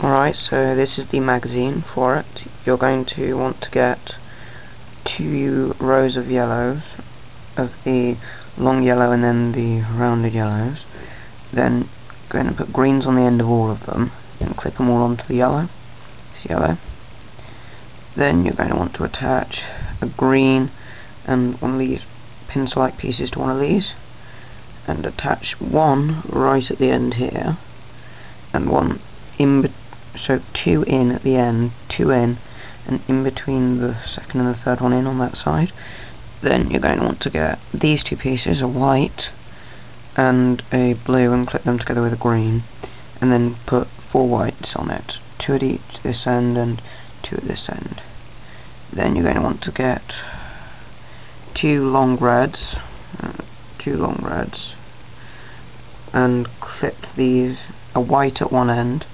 Alright, so this is the magazine for it. You're going to want to get 2 rows of yellows, of the long yellow and then the rounded yellows. Then you're going to put greens on the end of all of them and clip them all onto the yellow. This yellow. Then you're going to want to attach a green and one of these pencil-like pieces to one of these, and attach one right at the end here, and one in so 2 in at the end, 2 in, and in between the second and the third one in on that side. Then you're going to want to get these 2 pieces, a white and a blue, and clip them together with a green, and then put 4 whites on it, 2 at each this end and 2 at this end. Then you're going to want to get 2 long reds, and clip these, a white at one end,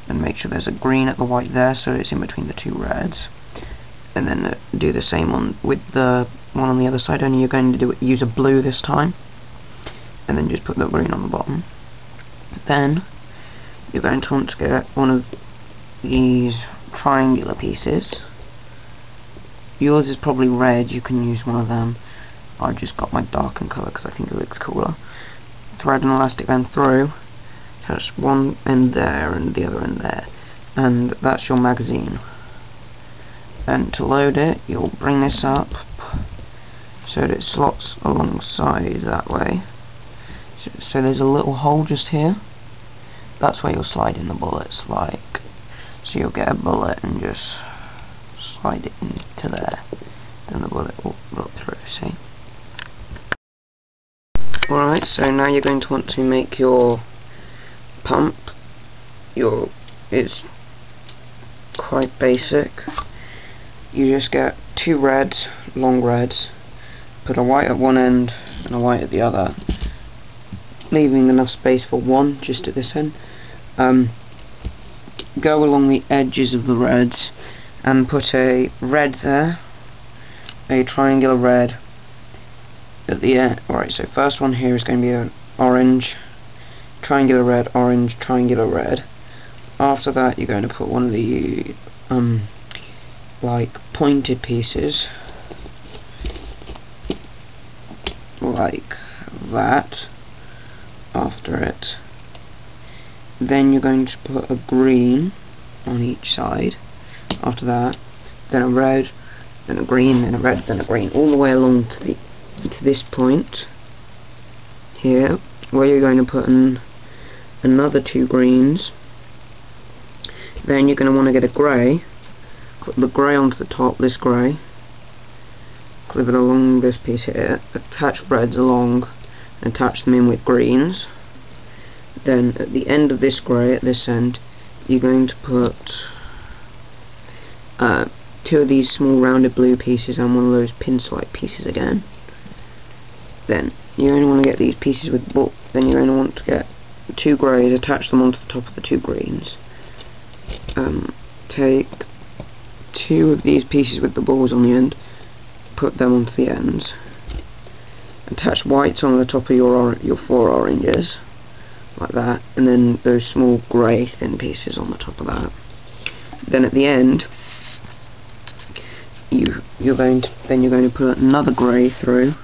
and make sure there's a green at the white there so it's in between the 2 reds, and then do the same one with the one on the other side, only you're going to use a blue this time, and then just put the green on the bottom. Then you're going to want to get one of these triangular pieces. Yours is probably red, you can use one of them. I just got my darkened colour because I think it looks cooler. Thread an elastic band through, attach one end there and the other end there, and that's your magazine. And to load it, you'll bring this up so that it slots alongside that way. So there's a little hole just here. That's where you'll slide in the bullets, like. So you'll get a bullet and just slide it into there. Then the bullet will drop through, see? Alright, so now you're going to want to make your pump. It's quite basic. You just get 2 reds, long reds, put a white at one end and a white at the other, leaving enough space for one just at this end. Go along the edges of the reds and put a red there, a triangular red at the end. Alright, so first one here is going to be an orange, triangular red, orange, triangular red. After that you're going to put one of the like pointed pieces like that after it. Then you're going to put a green on each side after that, then a red, then a green, then a red, then a green, all the way along to this point here, where you're going to put another 2 greens. Then you're going to want to get a grey, put the grey onto the top, this grey, clip it along this piece here, attach reds along and attach them in with greens. Then at the end of this grey, at this end, you're going to put 2 of these small rounded blue pieces and one of those pencil-like pieces again. Then you're going to want to get these pieces with then you're going to want to get 2 greys, attach them onto the top of the 2 greens. Take 2 of these pieces with the balls on the end, put them onto the ends. Attach whites on the top of your 4 oranges, like that, and then those small grey thin pieces on the top of that. Then at the end, you're going to put another grey through.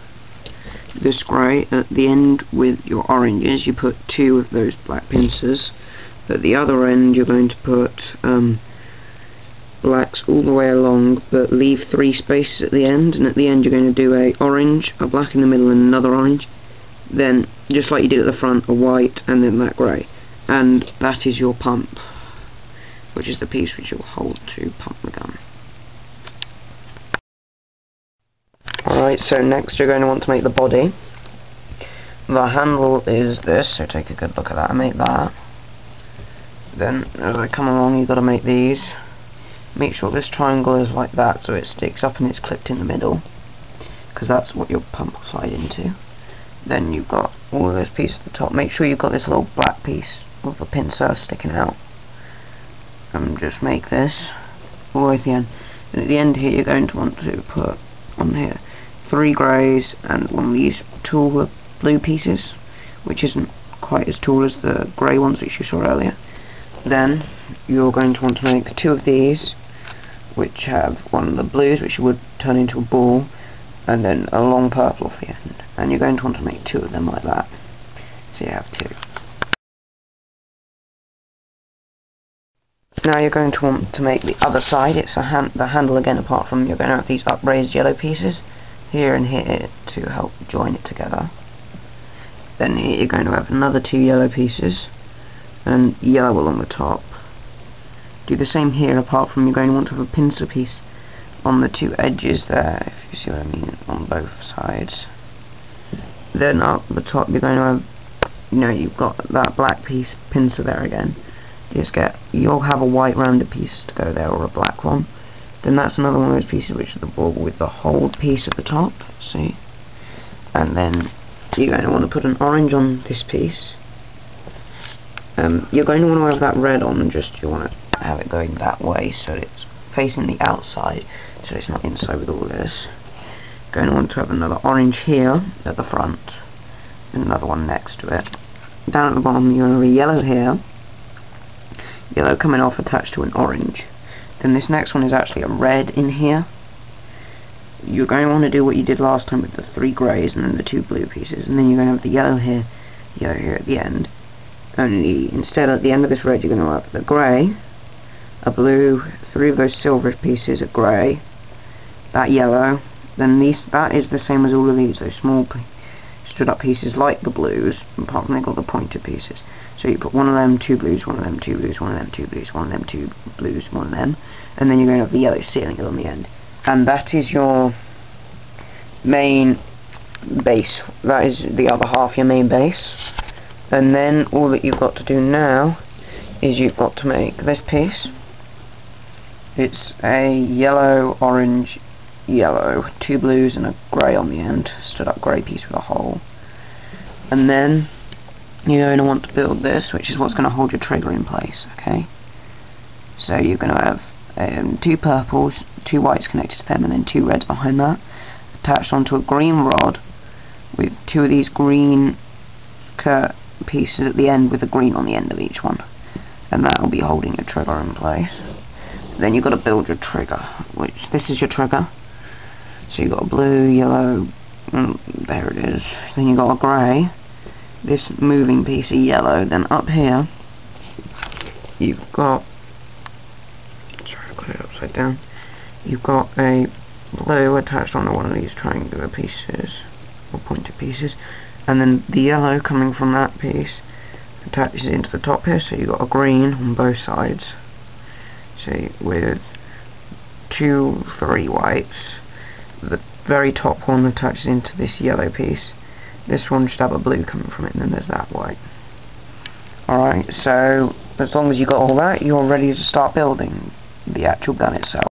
This grey at the end with your oranges, you put 2 of those black pincers. At the other end, you're going to put blacks all the way along, but leave 3 spaces at the end. And at the end, you're going to do a orange, a black in the middle, and another orange. Then, just like you did at the front, a white, and then that grey. And that is your pump, which is the piece which you'll hold to pump the gun. Alright, so next you're going to want to make the body. The handle is this, so take a good look at that and make that. Then, as I come along, you've got to make these. Make sure this triangle is like that, so it sticks up and it's clipped in the middle, because that's what your pump will slide into. Then you've got all of this piece at the top. Make sure you've got this little black piece of the pincer sticking out. And just make this all the way to the end. And at the end here, you're going to want to put on here 3 greys and one of these taller blue pieces, which isn't quite as tall as the grey ones which you saw earlier. Then you're going to want to make 2 of these, which have one of the blues, which would turn into a ball, and then a long purple off the end. And you're going to want to make 2 of them like that. So you have 2. Now you're going to want to make the other side. It's the handle again, apart from you're going to have these upraised yellow pieces here and here to help join it together. Then you're going to have another 2 yellow pieces and yellow along the top. Do the same here, apart from you're going to want to have a pincer piece on the 2 edges there, if you see what I mean, on both sides. Then up the top you're going to have, you've got that black piece pincer there again. You'll have a white rounded piece to go there, or a black one. Then that's another one of those pieces, which is the ball with the hold piece at the top, see? And then you're going to want to put an orange on this piece. You're going to want to have that red on, you want to have it going that way so it's facing the outside, so it's not inside with all this. Going to want to have another orange here at the front, and another one next to it. Down at the bottom you're going to have a yellow here, yellow coming off attached to an orange. Then this next one is actually a red in here. You're going to want to do what you did last time with the 3 greys and then the 2 blue pieces, and then you're going to have the yellow here at the end. Only instead at the end of this red you're going to have the grey, a blue, 3 of those silver pieces, a grey, that yellow. Then that is the same as all of these, those small stood up pieces like the blues, apart from they got the pointed pieces. So you put one of them, 2 blues, one of them, 2 blues, one of them, 2 blues, one of them, 2 blues, one of them, and then you're going to have the yellow ceiling on the end. And that is your main base. That is the other half, your main base. And then all that you've got to do now is you've got to make this piece. It's a yellow, orange, yellow, 2 blues and a grey on the end, stood up grey piece with a hole. And then you're going to want to build this, which is what's going to hold your trigger in place, okay? So you're going to have 2 purples, 2 whites connected to them, and then 2 reds behind that, attached onto a green rod with 2 of these green pieces at the end with a green on the end of each one, and that will be holding your trigger in place. Then you've got to build your trigger, which this is your trigger. So you've got a blue, yellow, there it is. Then you've got a grey, this moving piece of yellow. Then up here you've got, sorry, I got it upside down. You've got a blue attached onto one of these triangular pieces, or pointed pieces, and then the yellow coming from that piece attaches into the top here, so you've got a green on both sides. See, with 2, 3 whites. The very top one attaches into this yellow piece. This one should have a blue coming from it, and then there's that white. Alright, so as long as you got all that, you're ready to start building the actual gun itself.